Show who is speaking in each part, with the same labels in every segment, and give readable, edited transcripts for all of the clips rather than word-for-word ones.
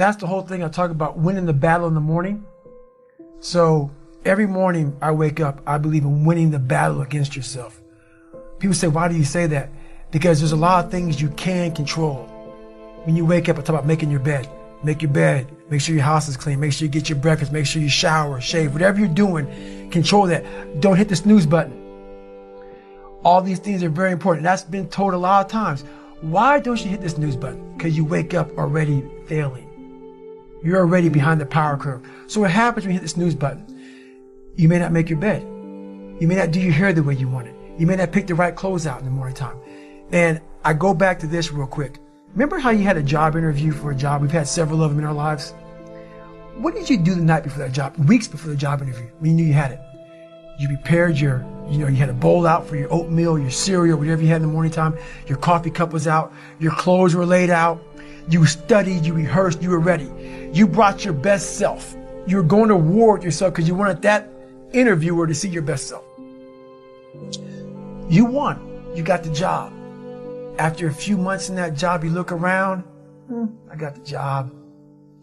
Speaker 1: That's the whole thing I talk about, winning the battle in the morning. So every morning I wake up, I believe in winning the battle against yourself. People say, why do you say that? Because there's a lot of things you can control. When you wake up, I talk about making your bed. Make your bed, make sure your house is clean, make sure you get your breakfast, make sure you shower, shave, whatever you're doing, control that. Don't hit the snooze button. All these things are very important. That's been told a lot of times. Why don't you hit the snooze button? Because you wake up already failing. You're already behind the power curve. So what happens when you hit the snooze button? You may not make your bed. You may not do your hair the way you want it. You may not pick the right clothes out in the morning time. And I go back to this real quick. Remember how you had a job interview for a job? We've had several of them in our lives. What did you do the night before that job, weeks before the job interview, when you knew you had it? You prepared you had a bowl out for your oatmeal, your cereal, whatever you had in the morning time. Your coffee cup was out. Your clothes were laid out. You studied, you rehearsed, you were ready. You brought your best self. You were going to war with yourself because you wanted that interviewer to see your best self. You won. You got the job. After a few months in that job, you look around. I got the job.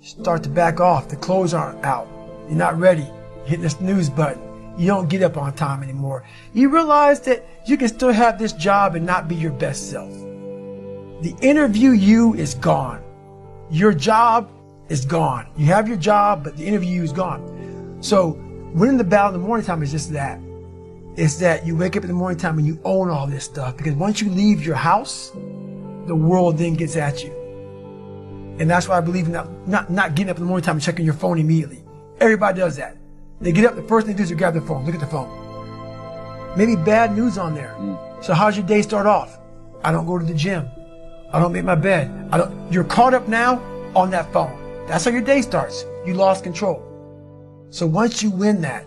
Speaker 1: You start to back off. The clothes aren't out. You're not ready. You're hitting the snooze button. You don't get up on time anymore. You realize that you can still have this job and not be your best self. The interview you is gone. Your job is gone. You have your job, but the interview you is gone. So winning the battle in the morning time is just that. It's that you wake up in the morning time and you own all this stuff, because once you leave your house, the world then gets at you. And that's why I believe in not getting up in the morning time and checking your phone immediately. Everybody does that. They get up, the first thing they do is grab their phone, look at the phone. Maybe bad news on there. So how's your day start off? I don't go to the gym. I don't make my bed. You're caught up now on that phone. That's how your day starts. You lost control. So once you win that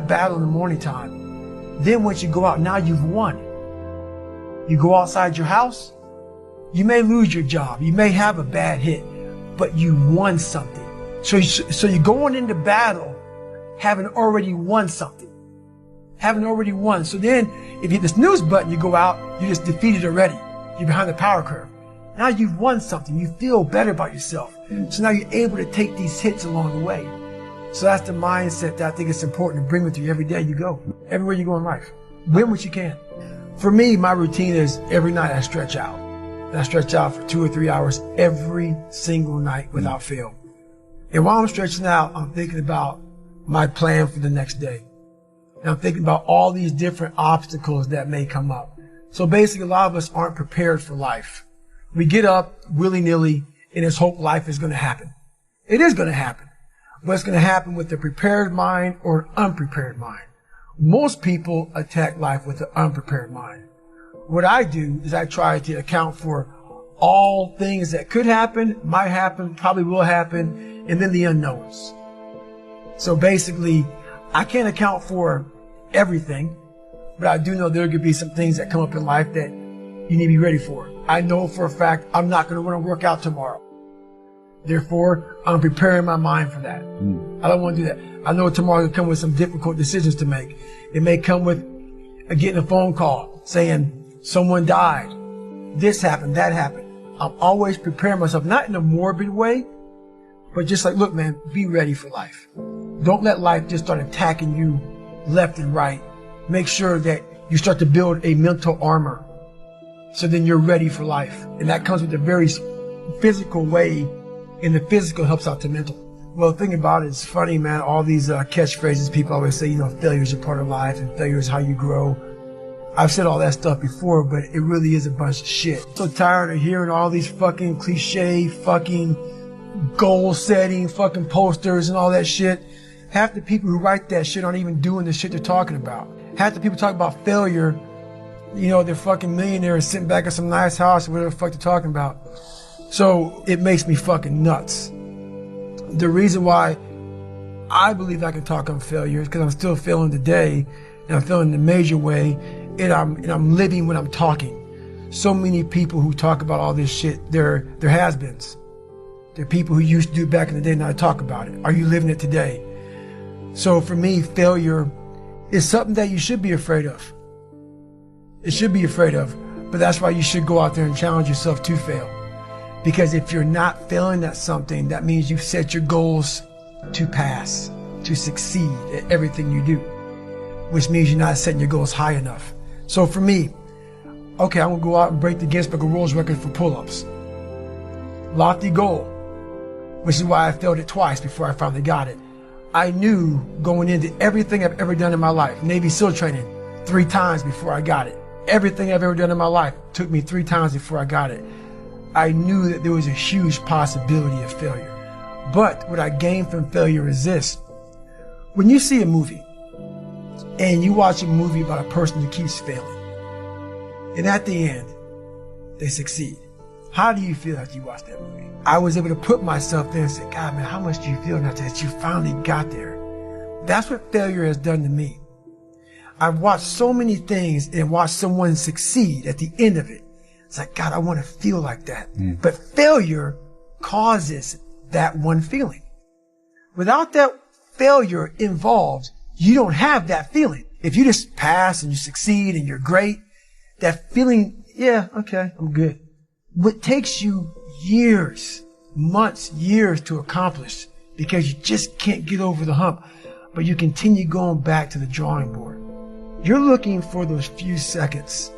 Speaker 1: battle in the morning time, then once you go out, now you've won. You go outside your house, you may lose your job, you may have a bad hit, but you won something. So you're going into battle having already won something. Having already won. So then if you hit the snooze button, you go out, you're just defeated already. You're behind the power curve. Now you've won something. You feel better about yourself. So now you're able to take these hits along the way. So that's the mindset that I think it's important to bring with you every day you go, everywhere you go in life. Win what you can. For me, my routine is every night I stretch out. And I stretch out for 2 or 3 hours every single night without fail. And while I'm stretching out, I'm thinking about my plan for the next day. And I'm thinking about all these different obstacles that may come up. So basically, a lot of us aren't prepared for life. We get up willy-nilly and just hope life is going to happen. It is going to happen. But it's going to happen with a prepared mind or an unprepared mind. Most people attack life with an unprepared mind. What I do is I try to account for all things that could happen, might happen, probably will happen, and then the unknowns. So basically, I can't account for everything, but I do know there could be some things that come up in life that you need to be ready for. I know for a fact I'm not going to want to work out tomorrow. Therefore, I'm preparing my mind for that. I don't want to do that. I know tomorrow will come with some difficult decisions to make. It may come with getting a phone call saying someone died. This happened, that happened. I'm always preparing myself, not in a morbid way, but just like, look, man, be ready for life. Don't let life just start attacking you left and right. Make sure that you start to build a mental armor so then you're ready for life. And that comes with a very physical way, and the physical helps out the mental. Well, the thing about it, it's funny, man, all these catchphrases people always say, failure is a part of life and failure is how you grow. I've said all that stuff before, but it really is a bunch of shit. I'm so tired of hearing all these fucking cliche, fucking goal setting, fucking posters and all that shit. Half the people who write that shit aren't even doing the shit they're talking about. Half the people talk about failure, they're fucking millionaires sitting back in some nice house or whatever the fuck they're talking about. So it makes me fucking nuts. The reason why I believe I can talk on failure is because I'm still failing today, and I'm failing in a major way, and I'm living when I'm talking. So many people who talk about all this shit, they're has-beens. They're people who used to do it back in the day, now I talk about it. Are you living it today? So for me, failure is something that you should be afraid of. It should be afraid of, but that's why you should go out there and challenge yourself to fail. Because if you're not failing at something, that means you've set your goals to pass, to succeed at everything you do, which means you're not setting your goals high enough. So for me, okay, I'm gonna go out and break the Guinness Book of World Record for pull-ups. Lofty goal, which is why I failed it twice before I finally got it. I knew going into everything I've ever done in my life, Navy SEAL training, 3 times before I got it. Everything I've ever done in my life took me 3 times before I got it. I knew that there was a huge possibility of failure. But what I gained from failure is this. When you see a movie, and you watch a movie about a person who keeps failing, and at the end, they succeed. How do you feel after you watch that movie? I was able to put myself there and say, God, man, how much do you feel after that you finally got there? That's what failure has done to me. I've watched so many things and watched someone succeed at the end of it. It's like, God, I want to feel like that. But failure causes that one feeling. Without that failure involved, you don't have that feeling. If you just pass and you succeed and you're great, that feeling, yeah, okay, I'm good. What takes you years, months, years to accomplish because you just can't get over the hump, but you continue going back to the drawing board. You're looking for those few seconds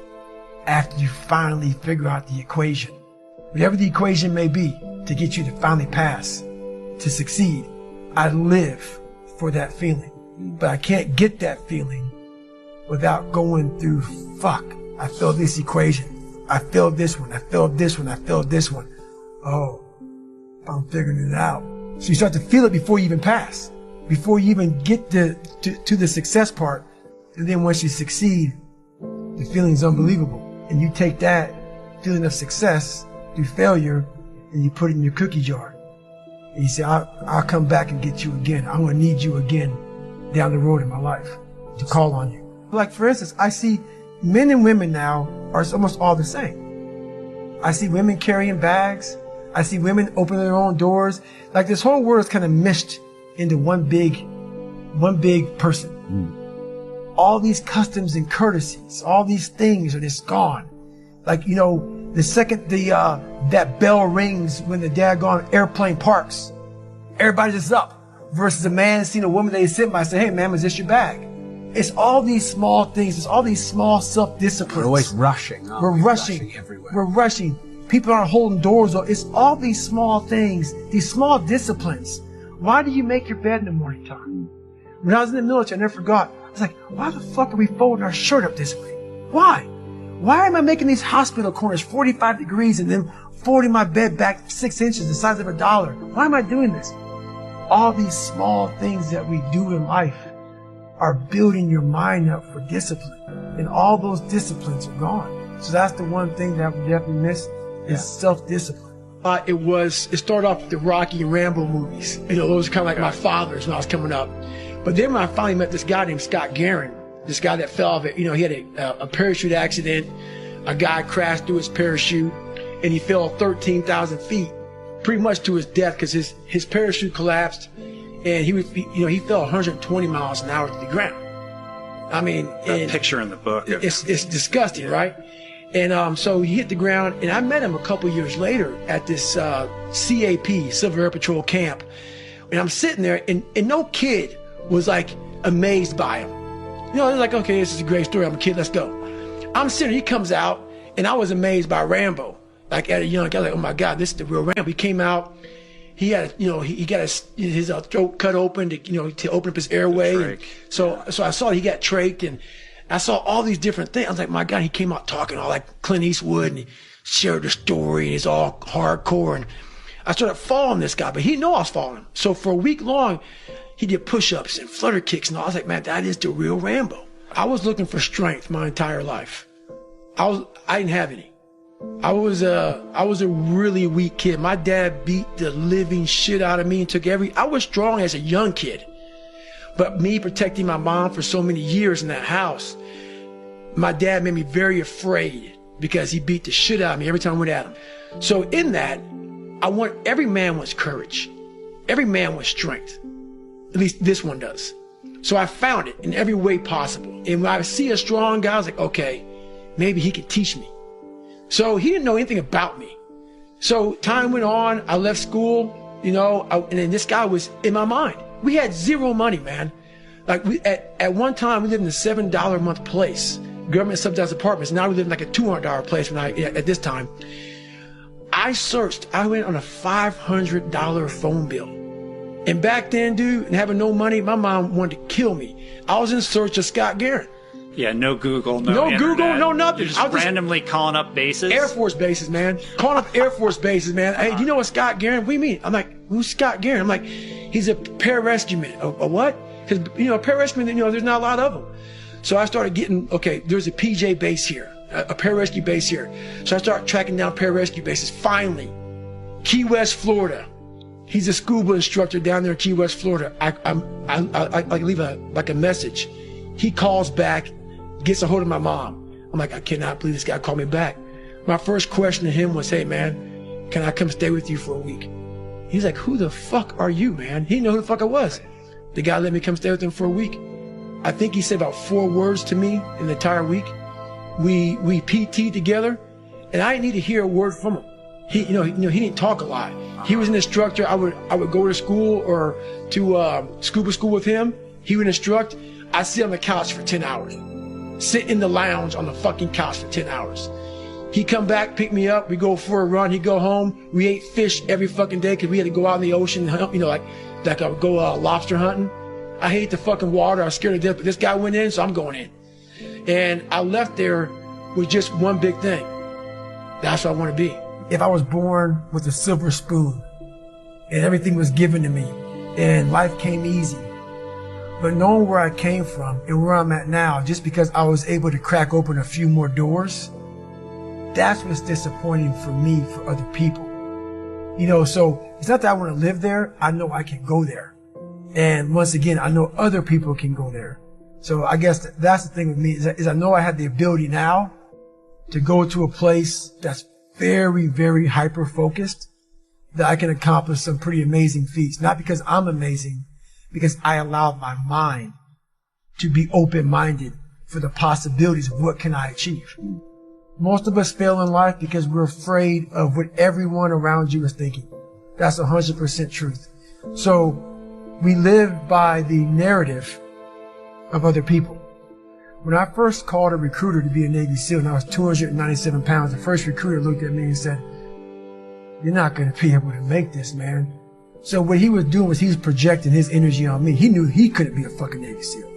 Speaker 1: after you finally figure out the equation, whatever the equation may be, to get you to finally pass, to succeed. I live for that feeling, but I can't get that feeling without going through, fuck, I failed this equation. I failed this one. I failed this one. I failed this one. Oh, I'm figuring it out. So you start to feel it before you even pass, before you even get to the success part. And then once you succeed, the feeling's unbelievable. And you take that feeling of success through failure and you put it in your cookie jar. And you say, I'll come back and get you again. I'm going to need you again down the road in my life to call on you. Like, for instance, I see men and women now are almost all the same. I see women carrying bags. I see women opening their own doors. Like, this whole world is kind of meshed into one big person. All these customs and courtesies, all these things are just gone. Like, you know, the second that bell rings when the daggone airplane parks, everybody's just up. Versus a man seeing a woman they sit by and say, hey, ma'am, is this your bag? It's all these small things. It's all these small self-disciplines.
Speaker 2: We're always rushing.
Speaker 1: We're rushing everywhere. We're rushing. People aren't holding doors. It's all these small things, these small disciplines. Why do you make your bed in the morning time? When I was in the military, I never forgot. I was like, why the fuck are we folding our shirt up this way? Why? Why am I making these hospital corners 45 degrees and then folding my bed back 6 inches the size of $1? Why am I doing this? All these small things that we do in life are building your mind up for discipline. And all those disciplines are gone. So that's the one thing that we definitely miss is self-discipline. It started off with the Rocky and Rambo movies. You know, those are kind of like my fathers when I was coming up. But then when I finally met this guy named Scott Guerin, this guy that fell off it, you know, he had a parachute accident. A guy crashed through his parachute and he fell 13,000 feet, pretty much to his death because his parachute collapsed and he fell 120 miles an hour to the ground. I mean,
Speaker 3: that picture in the book.
Speaker 1: It's disgusting, right? And so he hit the ground, and I met him a couple years later at this CAP, Civil Air Patrol camp. And I'm sitting there, and no kid was like amazed by him. You know, they're like, okay, this is a great story. I'm a kid, let's go. I'm sitting, he comes out, and I was amazed by Rambo. Like at a young guy, like, oh my God, this is the real Rambo. He came out, he had, he got his throat cut open to open up his airway. So I saw he got trached, and I saw all these different things. I was like, my God, he came out talking all like Clint Eastwood, and he shared the story, and he's all hardcore. And I started following this guy, but he didn't know I was following him. So for a week long, he did push-ups and flutter kicks, and I was like, man, that is the real Rambo. I was looking for strength my entire life. I didn't have any. I was a really weak kid. My dad beat the living shit out of me and I was strong as a young kid. But me protecting my mom for so many years in that house, my dad made me very afraid because he beat the shit out of me every time I went at him. So in that, every man wants courage. Every man wants strength. At least this one does. So I found it in every way possible. And when I see a strong guy, I was like, okay, maybe he could teach me. So he didn't know anything about me. So time went on. I left school, you know, and then this guy was in my mind. We had zero money, man. Like at one time we lived in a $7 a month place, government subsidized apartments. Now we live in like a $200 place at this time. I searched, I went on a $500 phone bill. And back then, dude, and having no money, my mom wanted to kill me. I was in search of Scott Guerin.
Speaker 2: Yeah, no Google, no internet.
Speaker 1: Google, no nothing.
Speaker 2: You're just randomly calling up bases?
Speaker 1: Air Force bases, man. Calling up Air Force bases, man. Hey, do you know what Scott Guerin? What do you mean? I'm like, who's Scott Guerin? I'm like, he's a pararescueman. A what? Because, you know, a pararescuman, you know, there's not a lot of them. So I started getting, okay, there's a PJ base here, a pararescue base here. So I started tracking down pararescue bases. Finally, Key West, Florida. He's a scuba instructor down there in Key West, Florida. I leave a message. He calls back, gets a hold of my mom. I'm like, I cannot believe this guy called me back. My first question to him was, hey man, can I come stay with you for a week? He's like, who the fuck are you, man? He didn't know who the fuck I was. The guy let me come stay with him for a week. I think he said about 4 words to me in the entire week. We PT'd together, and I didn't need to hear a word from him. He didn't talk a lot. He was an instructor. I would go to school or to scuba school with him. He would instruct. I sit on the couch for 10 hours. Sit in the lounge on the fucking couch for 10 hours. He come back, pick me up. We go for a run. He go home. We ate fish every fucking day because we had to go out in the ocean, you know, like I would go lobster hunting. I hate the fucking water. I was scared to death, but this guy went in, so I'm going in. And I left there with just one big thing. That's what I want to be. If I was born with a silver spoon and everything was given to me and life came easy, but knowing where I came from and where I'm at now, just because I was able to crack open a few more doors, that's what's disappointing for me, for other people. You know, so it's not that I want to live there. I know I can go there. And once again, I know other people can go there. So I guess that's the thing with me is I know I have the ability now to go to a place that's very, very hyper-focused, that I can accomplish some pretty amazing feats. Not because I'm amazing, because I allowed my mind to be open-minded for the possibilities of what can I achieve. Most of us fail in life because we're afraid of what everyone around you is thinking. That's 100% truth. So we live by the narrative of other people. When I first called a recruiter to be a Navy SEAL and I was 297 pounds, the first recruiter looked at me and said, you're not going to be able to make this, man. So what he was doing was he was projecting his energy on me. He knew he couldn't be a fucking Navy SEAL.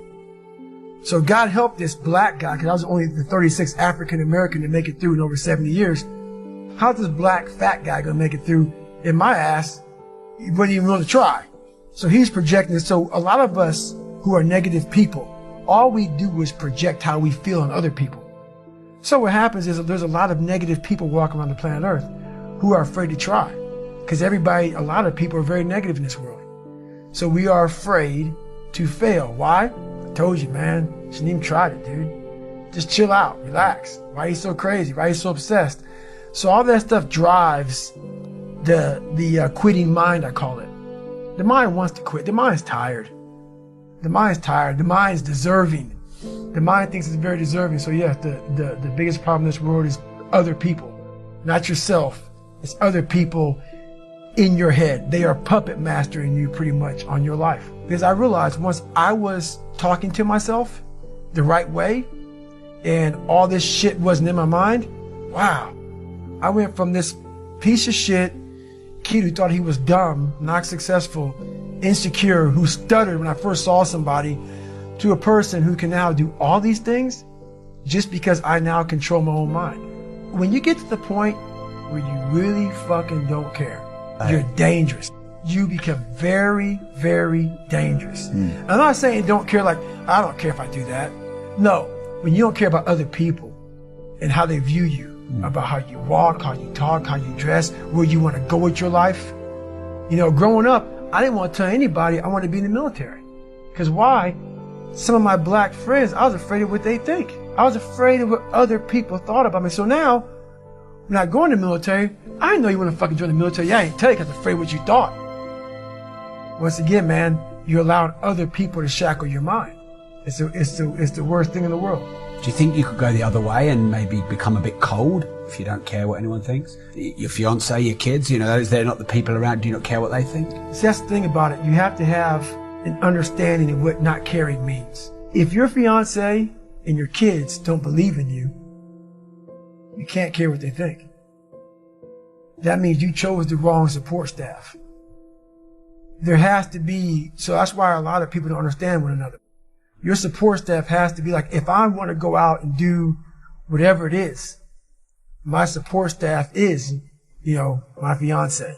Speaker 1: So God helped this black guy, because I was only the 36th African American to make it through in over 70 years. How's this black fat guy going to make it through in my ass? He wouldn't even want to try. So he's projecting it. So a lot of us who are negative people, all we do is project how we feel on other people. So what happens is that there's a lot of negative people walking around the planet Earth who are afraid to try. Because a lot of people are very negative in this world. So we are afraid to fail. Why? I told you, man. Shouldn't even try it, dude. Just chill out, relax. Why are you so crazy? Why are you so obsessed? So all that stuff drives the quitting mind, I call it. The mind wants to quit. The mind's tired. The mind's tired. The mind's deserving. The mind thinks it's very deserving. So yeah, the biggest problem in this world is other people, not yourself. It's other people in your head. They are puppet mastering you pretty much on your life. Because I realized once I was talking to myself the right way and all this shit wasn't in my mind, wow, I went from this piece of shit kid who thought he was dumb, not successful, insecure, who stuttered when I first saw somebody, to a person who can now do all these things just because I now control my own mind. When you get to the point where you really fucking don't care, you're dangerous. You become very, very dangerous. I'm not saying don't care like, I don't care if I do that. No, when you don't care about other people and how they view you, about how you walk, how you talk, how you dress, where you want to go with your life. You know, growing up, I didn't want to tell anybody I wanted to be in the military. Because why? Some of my black friends, I was afraid of what they think. I was afraid of what other people thought about me. So now, when I go in the military, I didn't know you want to fucking join the military. Yeah, I didn't tell you because I was afraid of what you thought. Once again, man, you're allowing other people to shackle your mind. It's the worst thing in the world.
Speaker 3: Do you think you could go the other way and maybe become a bit cold if you don't care what anyone thinks? Your fiance, your kids, they're not the people around. Do you not care what they think?
Speaker 1: See, that's the thing about it. You have to have an understanding of what not caring means. If your fiance and your kids don't believe in you, you can't care what they think. That means you chose the wrong support staff. There has to be, so that's why a lot of people don't understand one another. Your support staff has to be like, if I want to go out and do whatever it is, my support staff is, my fiance.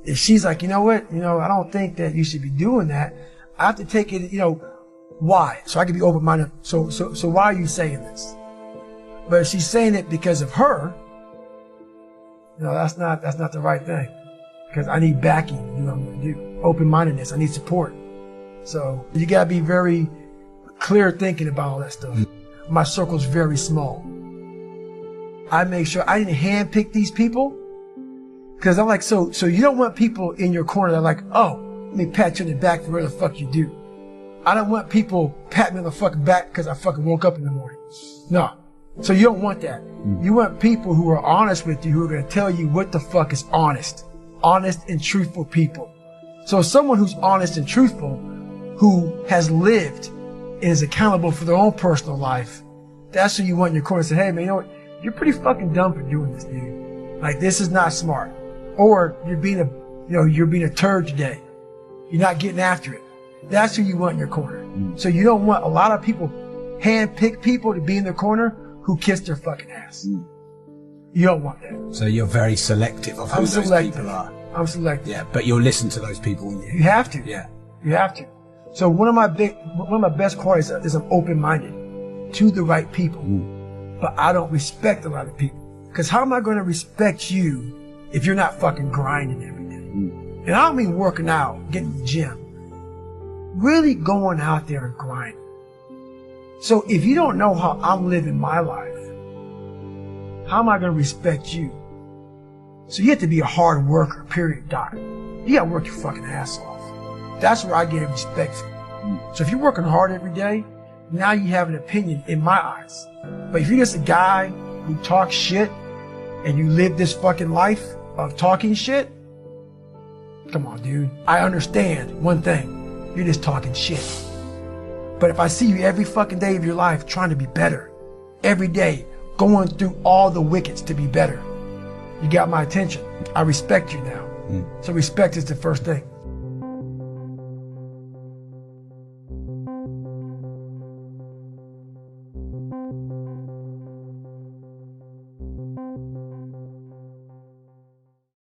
Speaker 1: If she's like, you know what, I don't think that you should be doing that, I have to take it, why? So I can be open-minded. So why are you saying this? But if she's saying it because of her, that's not the right thing. Because I need backing to do what I'm going to do. Open-mindedness. I need support. So you got to be very clear thinking about all that stuff. My circle's very small. I make sure I didn't handpick these people. Because I'm like, so you don't want people in your corner that are like, oh, let me pat you in the back for whatever the fuck you do. I don't want people patting me on the fucking back because I fucking woke up in the morning. No. So you don't want that. You want people who are honest with you, who are going to tell you what the fuck is honest. Honest and truthful people. So someone who's honest and truthful, who has lived and is accountable for their own personal life, that's who you want in your corner to say, hey man, you know what? You're pretty fucking dumb for doing this, dude. Like, this is not smart. Or you're being a turd today. You're not getting after it. That's who you want in your corner. So you don't want a lot of people, hand-pick people to be in their corner who kiss their fucking ass. You don't want that.
Speaker 3: So you're very selective of who those people are.
Speaker 1: I'm selective.
Speaker 3: Yeah, but you'll listen to those people.
Speaker 1: You have to.
Speaker 3: Yeah.
Speaker 1: You have to. So one of my best qualities is I'm open-minded to the right people. But I don't respect a lot of people. Because how am I going to respect you if you're not fucking grinding every day? And I don't mean working out, getting to the gym. Really going out there and grinding. So if you don't know how I'm living my life, how am I going to respect you? So you have to be a hard worker, period, Doc. You got to work your fucking ass off. That's where I get respect from. So if you're working hard every day, now you have an opinion in my eyes. But if you're just a guy who talks shit and you live this fucking life of talking shit, come on, dude. I understand one thing. You're just talking shit. But if I see you every fucking day of your life trying to be better, every day going through all the wickets to be better, you got my attention. I respect you now. So respect is the first thing.